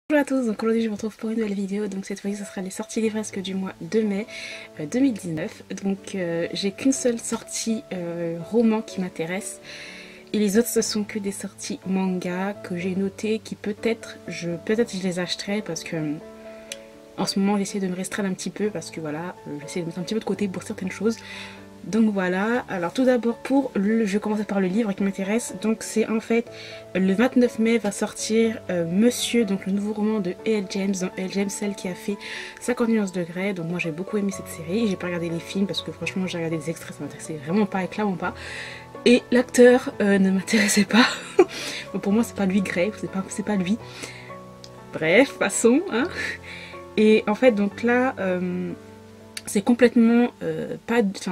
Bonjour à tous, donc aujourd'hui je vous retrouve pour une nouvelle vidéo, donc cette fois-ci ce sera les sorties livresques du mois de mai 2019. Donc j'ai qu'une seule sortie roman qui m'intéresse et les autres ce sont que des sorties manga que j'ai notées qui peut-être je les achèterai parce que en ce moment j'essaie de me restreindre un petit peu parce que voilà, j'essaie de mettre un petit peu de côté pour certaines choses. Donc voilà, alors tout d'abord je vais commencer par le livre qui m'intéresse. Donc c'est en fait le 29 mai va sortir Monsieur, donc le nouveau roman de E.L. James, donc E.L. James, celle qui a fait 50 nuances degrés. Donc moi j'ai beaucoup aimé cette série, j'ai pas regardé les films parce que franchement j'ai regardé des extraits, ça m'intéressait vraiment pas et clairement pas. Et l'acteur ne m'intéressait pas. Bon, pour moi c'est pas lui Grey, c'est pas lui. Bref, passons hein. Et en fait donc là c'est complètement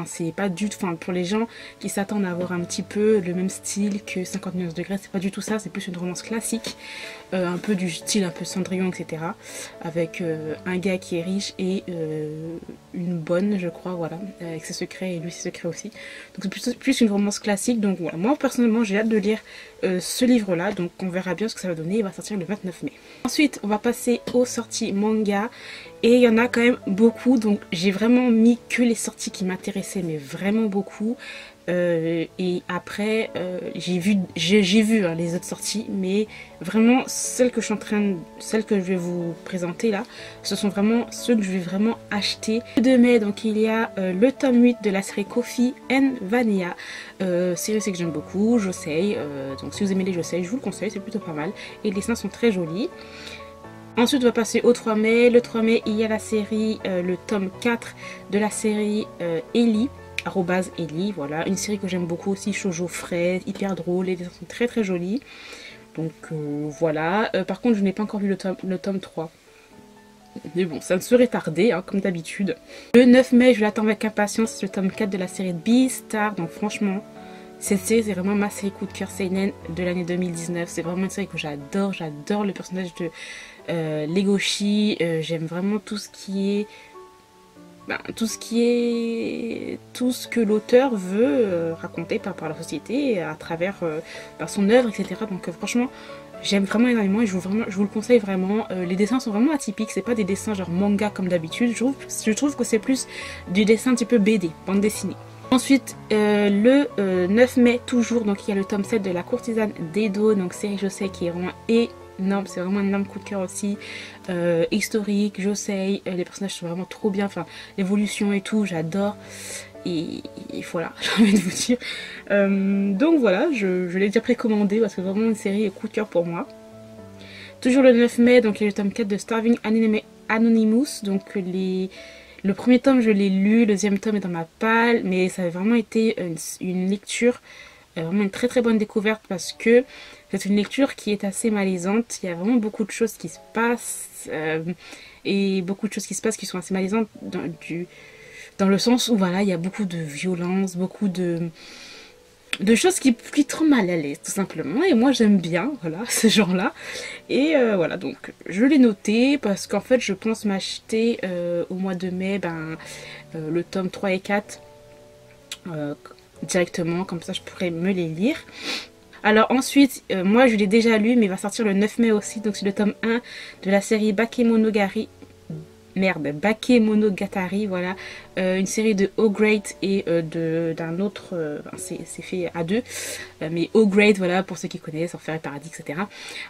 c'est pas du tout, pour les gens qui s'attendent à avoir un petit peu le même style que 50 nuances degrés, c'est pas du tout ça, c'est plus une romance classique, un peu du style un peu Cendrillon, etc. Avec un gars qui est riche et une bonne, je crois, voilà, avec ses secrets et lui ses secrets aussi. Donc c'est plus une romance classique, donc voilà, moi personnellement j'ai hâte de lire ce livre là, donc on verra bien ce que ça va donner, il va sortir le 29 mai. Ensuite on va passer aux sorties manga. Et il y en a quand même beaucoup, donc j'ai vraiment mis que les sorties qui m'intéressaient, mais vraiment beaucoup. Et après, j'ai vu hein, les autres sorties, mais vraiment celles que je vais vous présenter là, ce sont vraiment ceux que je vais vraiment acheter. Le 2 mai, donc il y a le tome 8 de la série Coffee and Vanilla, série que j'aime beaucoup, Josei. Donc si vous aimez les Josei, je vous le conseille, c'est plutôt pas mal. Et les dessins sont très jolis. Ensuite on va passer au 3 mai. Le 3 mai il y a la série, le tome 4 de la série Ellie, @Ellie, voilà, une série que j'aime beaucoup aussi, shoujo frais, hyper drôle, les dessins sont très très jolis. Donc voilà, par contre je n'ai pas encore vu le tome 3. Mais bon, ça ne serait tardé, hein, comme d'habitude. Le 9 mai, je l'attends avec impatience, c'est le tome 4 de la série Beastar, donc franchement, cette série c'est vraiment ma série coup de cœur seinen de l'année 2019. C'est vraiment une série que j'adore, j'adore le personnage de Legoshi, j'aime vraiment tout ce qui est tout ce que l'auteur veut raconter par la société à travers par son œuvre, etc. Donc franchement j'aime vraiment énormément et je vous le conseille vraiment. Les dessins sont vraiment atypiques, c'est pas des dessins genre manga comme d'habitude, je trouve que c'est plus du dessin un petit peu BD, bande dessinée. Ensuite, le 9 mai toujours, donc il y a le tome 7 de la courtisane d'Edo, donc série Josei qui est vraiment énorme, c'est vraiment un énorme coup de cœur aussi, historique, Josei, les personnages sont vraiment trop bien, enfin l'évolution et tout, j'adore. Et voilà, j'ai envie de vous dire. Donc voilà, je l'ai déjà précommandé parce que vraiment une série est coup de cœur pour moi. Toujours le 9 mai, donc il y a le tome 4 de Starving Anonymous, donc le premier tome je l'ai lu, le deuxième tome est dans ma palle, mais ça a vraiment été une lecture, vraiment une très très bonne découverte parce que c'est une lecture qui est assez malaisante, il y a vraiment beaucoup de choses qui se passent, et beaucoup de choses qui se passent qui sont assez malaisantes dans le sens où voilà, il y a beaucoup de violence, beaucoup de choses qui te rendent mal à l'aise tout simplement, et moi j'aime bien voilà ce genre là, et voilà, donc je l'ai noté parce qu'en fait je pense m'acheter au mois de mai le tome 3 et 4 directement, comme ça je pourrais me les lire. Alors ensuite, moi je l'ai déjà lu mais il va sortir le 9 mai aussi, donc c'est le tome 1 de la série Bakemonogatari, voilà, une série de O-Grade et d'un autre, c'est fait à deux, mais O-Grade, voilà, pour ceux qui connaissent, Enfer et Paradis, etc.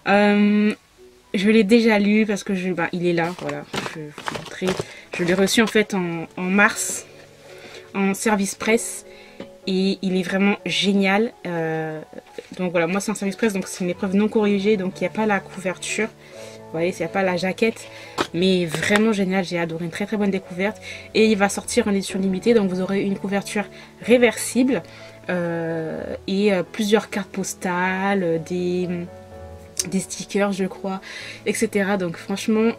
Je l'ai déjà lu parce que il est là, voilà, je vais vous montrer. Je l'ai reçu en fait en mars, en service presse, et il est vraiment génial. Donc voilà, moi c'est un service presse, donc c'est une épreuve non corrigée, donc il n'y a pas la couverture. Vous voyez, il n'y a pas la jaquette, mais vraiment génial, j'ai adoré, une très très bonne découverte. Et il va sortir en édition limitée, donc vous aurez une couverture réversible et plusieurs cartes postales, des stickers je crois, etc. Donc franchement,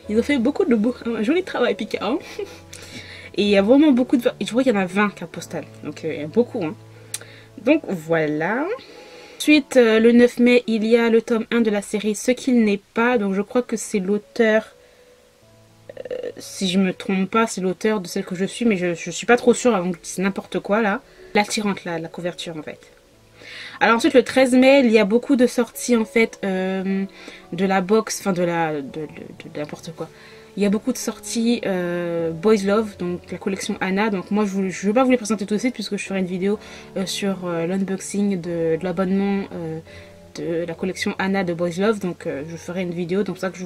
ils ont fait beaucoup de beau, un joli travail Pika, hein. Et il y a vraiment beaucoup de... Je vois qu'il y en a 20 cartes postales, donc il y a beaucoup, hein. Donc voilà. Ensuite, le 9 mai, il y a le tome 1 de la série Ce qu'il n'est pas. Donc je crois que c'est l'auteur, si je me trompe pas, c'est l'auteur de celle que je suis, mais je suis pas trop sûre, donc c'est n'importe quoi là. L'attirante là, la couverture en fait. Alors ensuite le 13 mai, il y a beaucoup de sorties en fait de la box, enfin de n'importe quoi. Il y a beaucoup de sorties Boys Love, donc la collection Anna. Donc moi je ne vais pas vous les présenter tout de suite puisque je ferai une vidéo sur l'unboxing de l'abonnement de la collection Anna de Boys Love. Donc je ferai une vidéo, donc ça que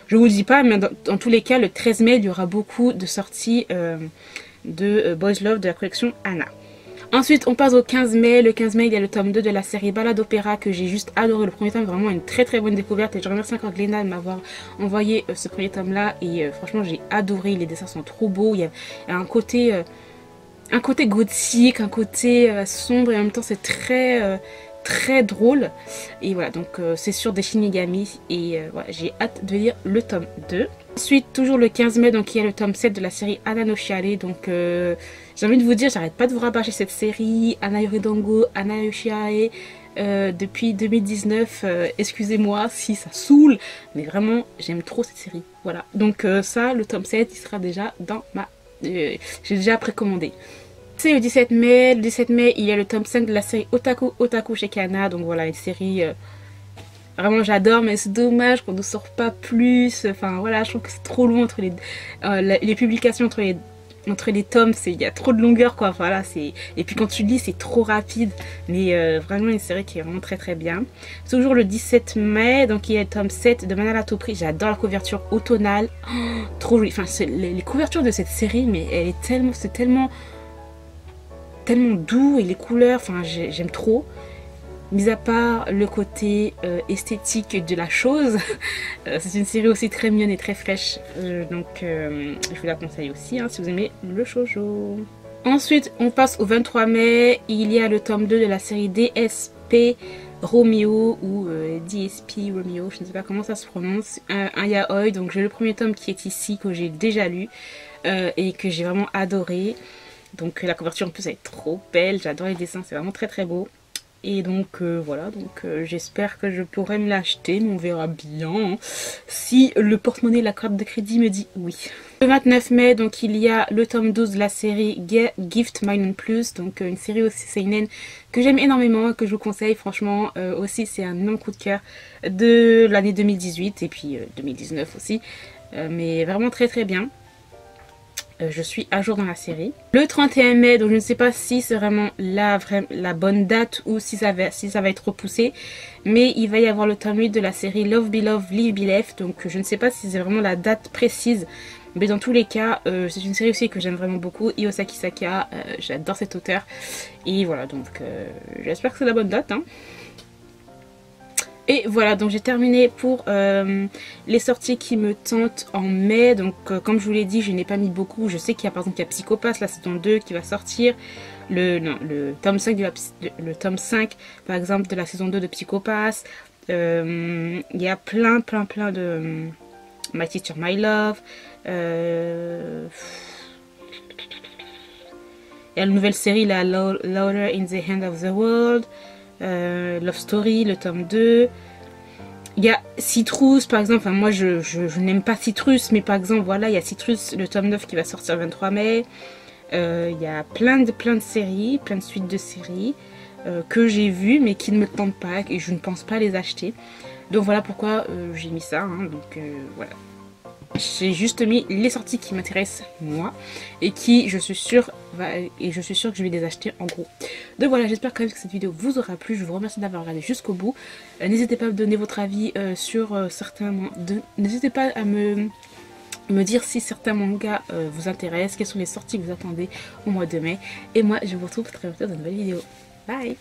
je vous le dis pas, mais dans tous les cas le 13 mai il y aura beaucoup de sorties de Boys Love de la collection Anna. Ensuite, on passe au 15 mai. Le 15 mai, il y a le tome 2 de la série Ballade Opéra que j'ai juste adoré. Le premier tome, vraiment une très très bonne découverte. Et je remercie encore Glénat de m'avoir envoyé ce premier tome-là. Et franchement, j'ai adoré. Les dessins sont trop beaux. Il y a un côté gothique, un côté sombre et en même temps, c'est très drôle. Et voilà, donc c'est sur des Shinigami. Et voilà, j'ai hâte de lire le tome 2. Ensuite, toujours le 15 mai, donc il y a le tome 7 de la série Anna no Shiare. Donc j'ai envie de vous dire, j'arrête pas de vous rabâcher cette série, Anna Yoridango, Anna no Shiare, depuis 2019. Excusez-moi si ça saoule, mais vraiment, j'aime trop cette série. Voilà, donc ça, le tome 7, il sera déjà dans ma... j'ai déjà précommandé. C'est le 17 mai. Le 17 mai, il y a le tome 5 de la série Otaku chez Kana. Donc voilà, une série... vraiment j'adore, mais c'est dommage qu'on ne sort pas plus. Enfin voilà, je trouve que c'est trop loin entre les publications, entre les tomes, il y a trop de longueur quoi. Voilà, et puis quand tu lis c'est trop rapide, mais vraiment une série qui est vraiment très bien. Toujours le 17 mai, donc il y a le tome 7 de Manala Topri. J'adore la couverture automnale, oh, trop jolie. Enfin les couvertures de cette série, mais elle est tellement doux, et les couleurs, enfin j'aime trop. Mis à part le côté esthétique de la chose, c'est une série aussi très mignonne et très fraîche, donc je vous la conseille aussi hein, si vous aimez le shoujo. Ensuite, on passe au 23 mai, il y a le tome 2 de la série DSP Romeo ou DSP Romeo, je ne sais pas comment ça se prononce, un yaoi. Donc j'ai le premier tome qui est ici, que j'ai déjà lu et que j'ai vraiment adoré. Donc la couverture en plus elle est trop belle, j'adore les dessins, c'est vraiment très beau. Et donc voilà, donc j'espère que je pourrai me l'acheter, mais on verra bien hein, si le porte-monnaie, la carte de crédit me dit oui. Le 29 mai, donc il y a le tome 12 de la série Gift Mine Plus, donc une série aussi seinen que j'aime énormément, que je vous conseille franchement. Aussi c'est un énorme coup de cœur de l'année 2018 et puis 2019 aussi, mais vraiment très bien. Je suis à jour dans la série. Le 31 mai, donc je ne sais pas si c'est vraiment la bonne date ou si ça va être repoussé, mais il va y avoir le tome 8 de la série Love Be Love, Live Be Left. Donc je ne sais pas si c'est vraiment la date précise, mais dans tous les cas, c'est une série aussi que j'aime vraiment beaucoup. Iyosaki Saka, j'adore cet auteur. Et voilà, donc j'espère que c'est la bonne date hein. Et voilà, donc j'ai terminé pour les sorties qui me tentent en mai. Donc comme je vous l'ai dit, je n'ai pas mis beaucoup. Je sais qu'il y a par exemple Psycho-Pass, la saison 2 qui va sortir. Le tome 5 le tome 5 par exemple de la saison 2 de Psycho-Pass. Il y a plein de My Teacher My Love. Il y a la nouvelle série, la Louder in the Hand of the World. Love Story, le tome 2. Il y a Citrus par exemple, enfin moi je n'aime pas Citrus, mais par exemple voilà, il y a Citrus, le tome 9 qui va sortir le 23 mai. Il y a plein de séries, plein de suites de séries que j'ai vues mais qui ne me tentent pas et je ne pense pas les acheter. Donc voilà pourquoi j'ai mis ça hein, donc voilà. J'ai juste mis les sorties qui m'intéressent moi et qui je suis sûre que je vais les acheter en gros. Donc voilà, j'espère quand même que cette vidéo vous aura plu. Je vous remercie d'avoir regardé jusqu'au bout. N'hésitez pas à me donner votre avis sur certains... N'hésitez pas à me dire si certains mangas vous intéressent, quelles sont les sorties que vous attendez au mois de mai. Et moi je vous retrouve très bientôt dans une nouvelle vidéo. Bye!